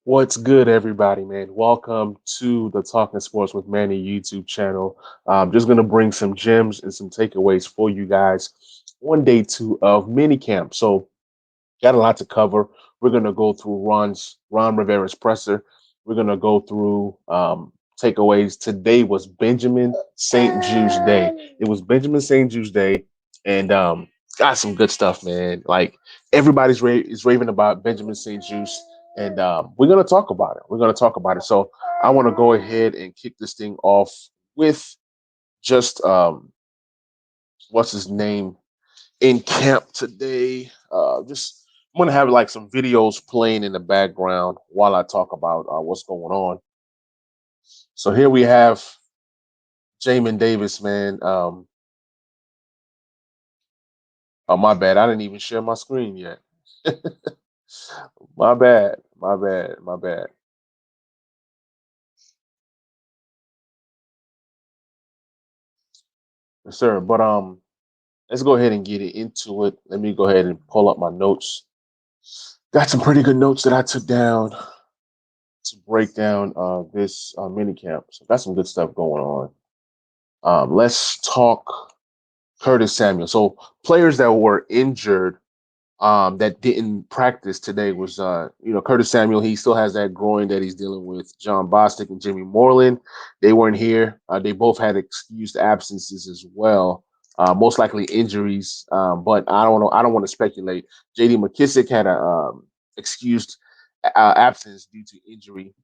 What's good, everybody, man? Welcome to the Talking Sports with Manny YouTube channel. I'm just going to bring some gems and some takeaways for you guys on day two of minicamp. So, got a lot to cover. We're going to go through Ron Rivera's presser. We're going to go through takeaways. Today was Benjamin St. Jude's Day. It was Benjamin St. Jude's Day, and got some good stuff, man. Like is raving about Benjamin St. Jude's, and we're going to talk about it. We're going to talk about it. So I want to go ahead and kick this thing off with just what's his name in camp today. Just I'm gonna have like some videos playing in the background while I talk about what's going on. So here we have Jamin Davis, man. Oh, my bad. I didn't even share my screen yet. My bad. My bad. My bad. Yes, sir. But let's go ahead and get it into it. Let me go ahead and pull up my notes. Got some pretty good notes that I took down to break down this mini camp. So got some good stuff going on. Let's talk Curtis Samuel. So players that were injured that didn't practice today was Curtis Samuel. He still has that groin that he's dealing with. John Bostic and Jimmy Moreland, they weren't here. They both had excused absences as well. Most likely injuries, but I don't know. I don't want to speculate. J.D. McKissick had a excused absence due to injury.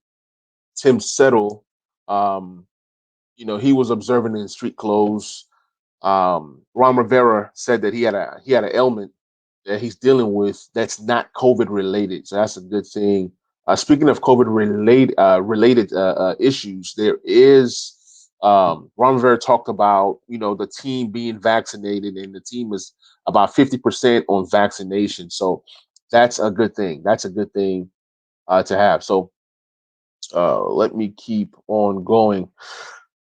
Tim Settle, um, he was observing in street clothes. Ron Rivera said that he had an ailment that he's dealing with that's not COVID related, so that's a good thing. Speaking of COVID related issues, there is Ron Rivera talked about the team being vaccinated, and the team is about 50% on vaccination, so that's a good thing. That's a good thing to have. So let me keep on going.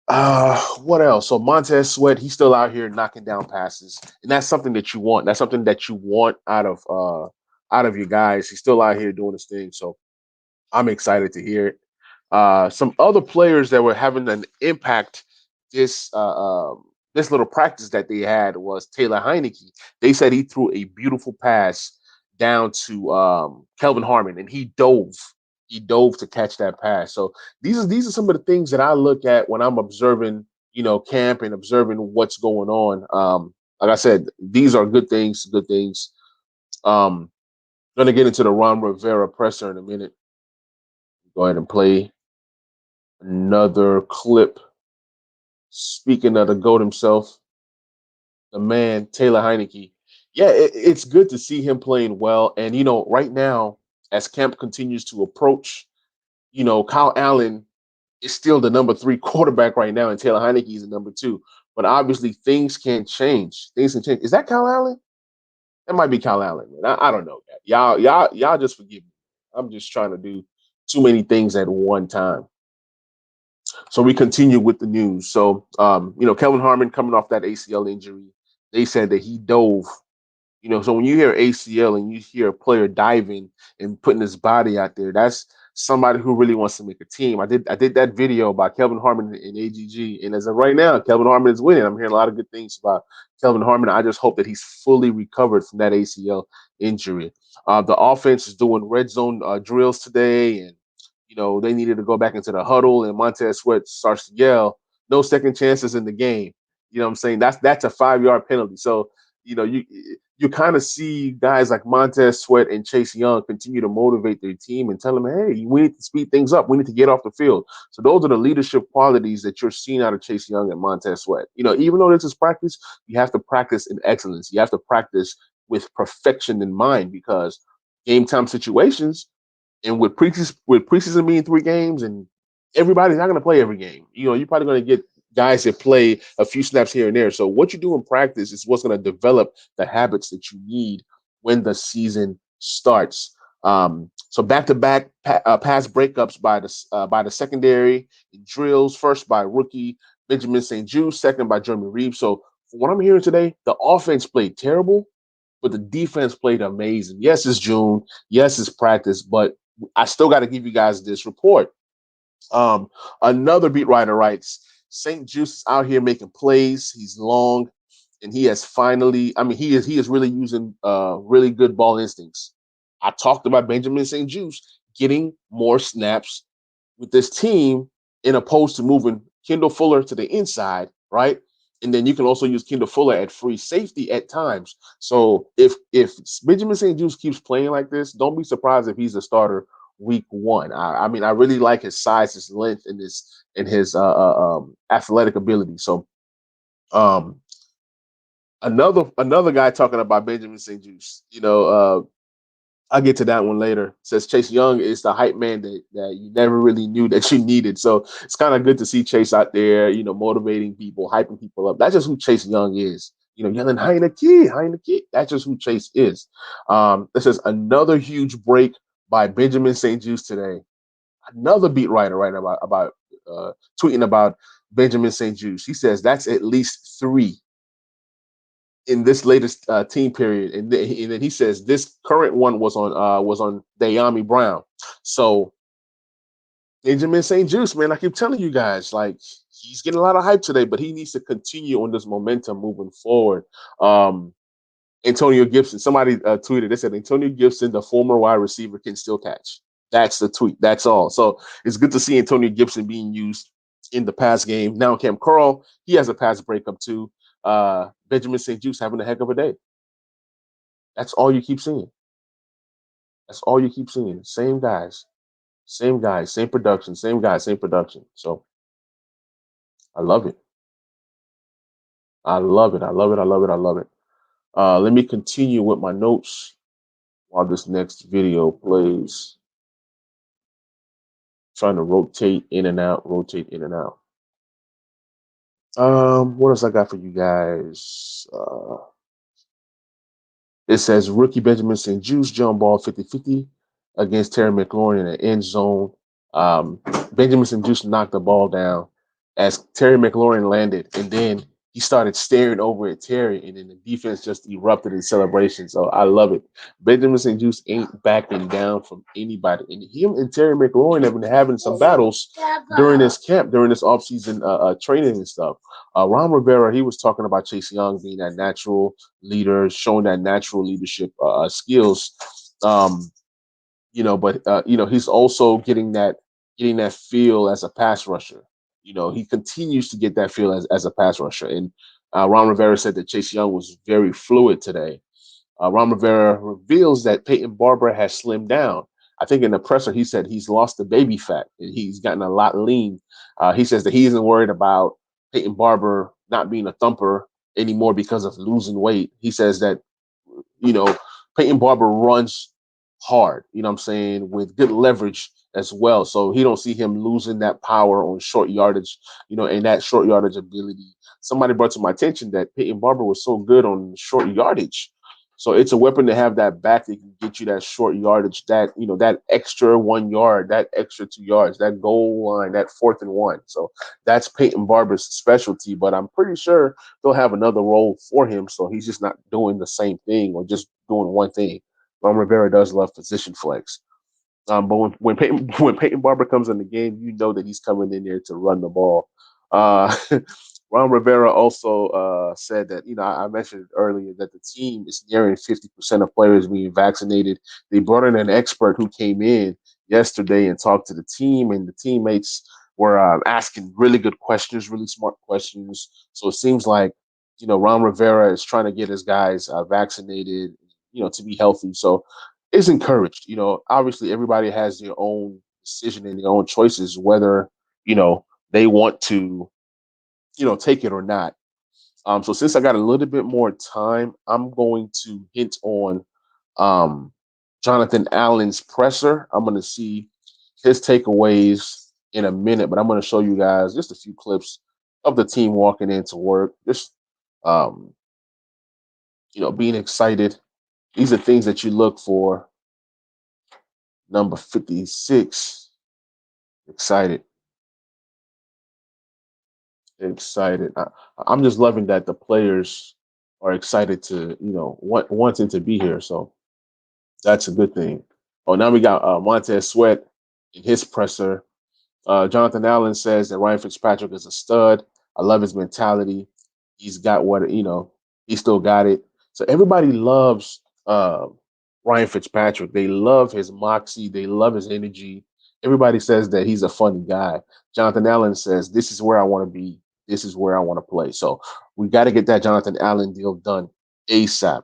What else? So Montez Sweat, he's still out here knocking down passes, and that's something that you want. That's something that you want out of your guys. He's still out here doing his thing, so I'm excited to hear it. Some other players that were having an impact this this little practice that they had was Taylor Heineke. They said he threw a beautiful pass down to Kelvin Harmon, and he dove. He dove to catch that pass. So these are some of the things that I look at when I'm observing, camp and observing what's going on. Like I said, these are good things. Good things. Going to get into the Ron Rivera presser in a minute. Go ahead and play another clip. Speaking of the GOAT himself, the man, Taylor Heineke. Yeah, it's good to see him playing well. And, right now, as camp continues to approach, Kyle Allen is still the number three quarterback right now, and Taylor Heineke is the number two. But obviously, things can change. Things can change. Is that Kyle Allen? That might be Kyle Allen. Man. I don't know that. Y'all just forgive me. I'm just trying to do too many things at one time. So we continue with the news. So, Kelvin Harmon coming off that ACL injury, they said that he dove. So when you hear ACL and you hear a player diving and putting his body out there, that's somebody who really wants to make a team. I did that video about Kelvin Harmon in AGG, and as of right now, Kelvin Harmon is winning. I'm hearing a lot of good things about Kelvin Harmon. I just hope that he's fully recovered from that ACL injury. The offense is doing red zone drills today, and they needed to go back into the huddle, and Montez Sweat starts to yell, "No second chances in the game." You know what I'm saying? That's a 5 yard penalty. So you kind of see guys like Montez Sweat and Chase Young continue to motivate their team and tell them, hey, we need to speed things up. We need to get off the field. So those are the leadership qualities that you're seeing out of Chase Young and Montez Sweat. Even though this is practice, you have to practice in excellence. You have to practice with perfection in mind because game time situations and with preseason being 3 games and everybody's not going to play every game. You're probably going to get guys that play a few snaps here and there. So what you do in practice is what's going to develop the habits that you need when the season starts. So back-to-back pass breakups by the secondary drills. First by rookie Benjamin St. Jude, second by Jeremy Reeves. So from what I'm hearing today, the offense played terrible, but the defense played amazing. Yes, it's June. Yes, it's practice, but I still got to give you guys this report. Um, Another beat writer writes, St. Juice is out here making plays. He's long, and he has finally. I mean, he is really using really good ball instincts. I talked about Benjamin St. Juice getting more snaps with this team in opposed to moving Kendall Fuller to the inside, right? And then you can also use Kendall Fuller at free safety at times. So if Benjamin St. Juice keeps playing like this, don't be surprised if he's a starter week one. I mean, I really like his size, his length, and his athletic ability. So um, another guy talking about Benjamin St. Juice. I'll get to that one later. Says Chase Young is the hype man that you never really knew that you needed. So it's kind of good to see Chase out there, motivating people, hyping people up. That's just who Chase Young is. Yelling Heineke. That's just who Chase is. This is another huge break by Benjamin St. Juice today. Another beat writer writing about tweeting about Benjamin St. Juice. He says that's at least three in this latest team period, and then he says this current one was on Dayami Brown. So Benjamin St. Juice, man, I keep telling you guys, like he's getting a lot of hype today, but he needs to continue on this momentum moving forward. Um, Antonio Gibson, somebody tweeted, they said Antonio Gibson, the former wide receiver, can still catch. That's the tweet. That's all. So it's good to see Antonio Gibson being used in the pass game. Now Cam Curl, he has a pass breakup too. Benjamin St. Juice having a heck of a day. That's all you keep seeing. That's all you keep seeing. Same guys, same production, same guys, same production. So I love it. I love it. I love it. I love it. I love it. Let me continue with my notes while this next video plays. Trying to rotate in and out, rotate in and out. What else I got for you guys? It says rookie Benjamin St. Juice jump ball 50-50 against Terry McLaurin in the end zone. Um, Benjamin St. Juice knocked the ball down as Terry McLaurin landed, and then he started staring over at Terry, and then the defense just erupted in celebration. So I love it. Benjamin St. Juice ain't backing down from anybody. And him and Terry McLaurin have been having some battles during this camp, during this offseason training and stuff. Ron Rivera, he was talking about Chase Young being that natural leader, showing that natural leadership skills. Um, but he's also getting that feel as a pass rusher. He continues to get that feel as a pass rusher. And Ron Rivera said that Chase Young was very fluid today. Ron Rivera reveals that Peyton Barber has slimmed down. I think in the presser, he said he's lost the baby fat and he's gotten a lot lean. He says that he isn't worried about Peyton Barber not being a thumper anymore because of losing weight. He says that, you know, Peyton Barber runs hard, what I'm saying, with good leverage as well. So he don't see him losing that power on short yardage, and that short yardage ability. Somebody brought to my attention that Peyton Barber was so good on short yardage. So it's a weapon to have that back that can get you that short yardage, that extra 1 yard, that extra 2 yards, that goal line, that 4th and 1. So that's Peyton Barber's specialty, but I'm pretty sure they'll have another role for him. So he's just not doing the same thing or just doing one thing. Ron Rivera does love position flex. But when Peyton Barber comes in the game, you know that he's coming in there to run the ball. Uh, Ron Rivera also said that, I mentioned earlier that the team is nearing 50% of players being vaccinated. They brought in an expert who came in yesterday and talked to the team, and the teammates were asking really good questions, really smart questions. So it seems like, Ron Rivera is trying to get his guys vaccinated, to be healthy. So it's encouraged. Obviously everybody has their own decision and their own choices, whether, they want to, take it or not. So since I got a little bit more time, I'm going to hint on Jonathan Allen's presser. I'm going to see his takeaways in a minute, but I'm going to show you guys just a few clips of the team walking into work, just um, being excited. These are things that you look for. Number 56, excited. Excited. I'm just loving that the players are excited to, wanting to be here. So that's a good thing. Oh, now we got Montez Sweat in his presser. Jonathan Allen says that Ryan Fitzpatrick is a stud. I love his mentality. He's got what, he still got it. So everybody loves Ryan Fitzpatrick. They love his moxie. They love his energy. Everybody says that he's a funny guy. Jonathan Allen says, this is where I want to be. This is where I want to play. So we got to get that Jonathan Allen deal done ASAP.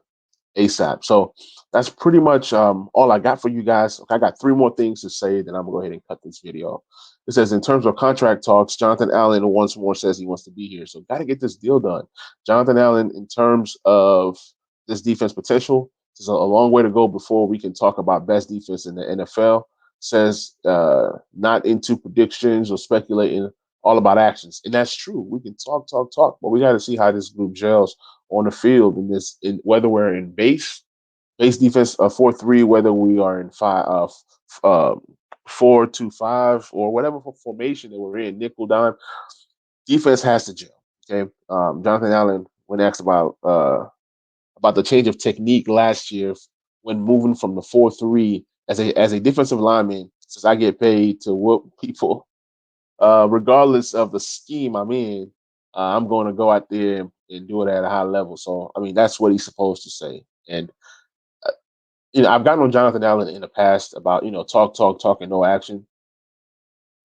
ASAP. So that's pretty much all I got for you guys. I got three more things to say, then I'm gonna go ahead and cut this video. It says, in terms of contract talks, Jonathan Allen once more says he wants to be here. So got to get this deal done. Jonathan Allen, in terms of this defense potential, there's a long way to go before we can talk about best defense in the NFL. Says not into predictions or speculating, all about actions. And that's true. We can talk, but we got to see how this group gels on the field in this, in whether we're in base defense 4-3, whether we are in 4-2-5 or whatever formation that we're in, nickel dime, defense has to gel. Okay, Jonathan Allen, when asked about the change of technique last year when moving from the 4-3 as a defensive lineman, since I get paid to whoop people, regardless of the scheme I'm in, I'm going to go out there and do it at a high level. So, I mean, that's what he's supposed to say. And I've gotten on Jonathan Allen in the past about, talk, and no action.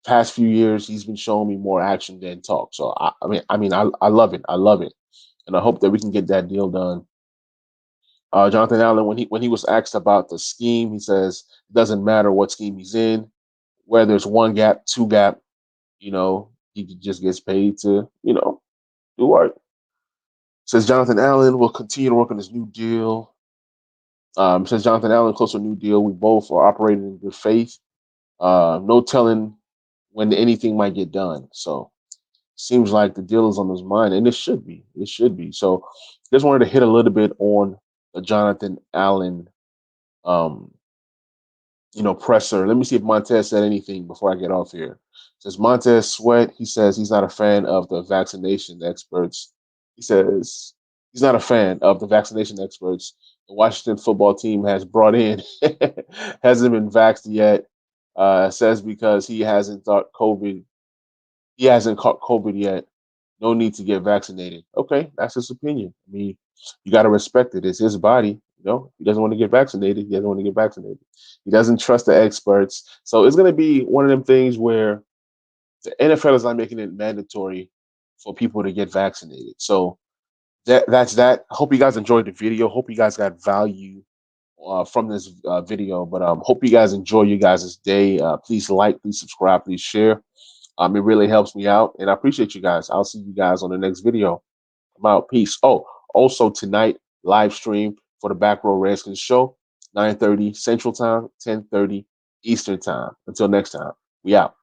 Past few years, he's been showing me more action than talk. So I love it. I love it, and I hope that we can get that deal done. Jonathan Allen, when he was asked about the scheme, he says it doesn't matter what scheme he's in, whether it's one gap, two gap. He just gets paid to do work. Says Jonathan Allen will continue to work on his new deal. Says Jonathan Allen close to a new deal. We both are operating in good faith. No telling when anything might get done. So seems like the deal is on his mind, and it should be. It should be. So just wanted to hit a little bit on the Jonathan Allen, um, presser. Let me see if Montez said anything before I get off here. Says Montez Sweat. He says he's not a fan of the vaccination experts. He says he's not a fan of the vaccination experts the Washington football team has brought in. Hasn't been vaxxed yet. Says because he hasn't caught COVID yet. No need to get vaccinated. Okay, that's his opinion. I mean, you got to respect it. It's his body. He doesn't want to get vaccinated. He doesn't want to get vaccinated. He doesn't trust the experts. So it's going to be one of them things where the NFL is not making it mandatory for people to get vaccinated. So that's that. I hope you guys enjoyed the video. Hope you guys got value from this video. But hope you guys enjoy you guys' day. Please like, please subscribe, please share. It really helps me out, and I appreciate you guys. I'll see you guys on the next video. I'm out. Peace. Oh, also tonight, live stream for the Back Row Redskins show, 9:30 Central Time, 10:30 Eastern Time. Until next time, we out.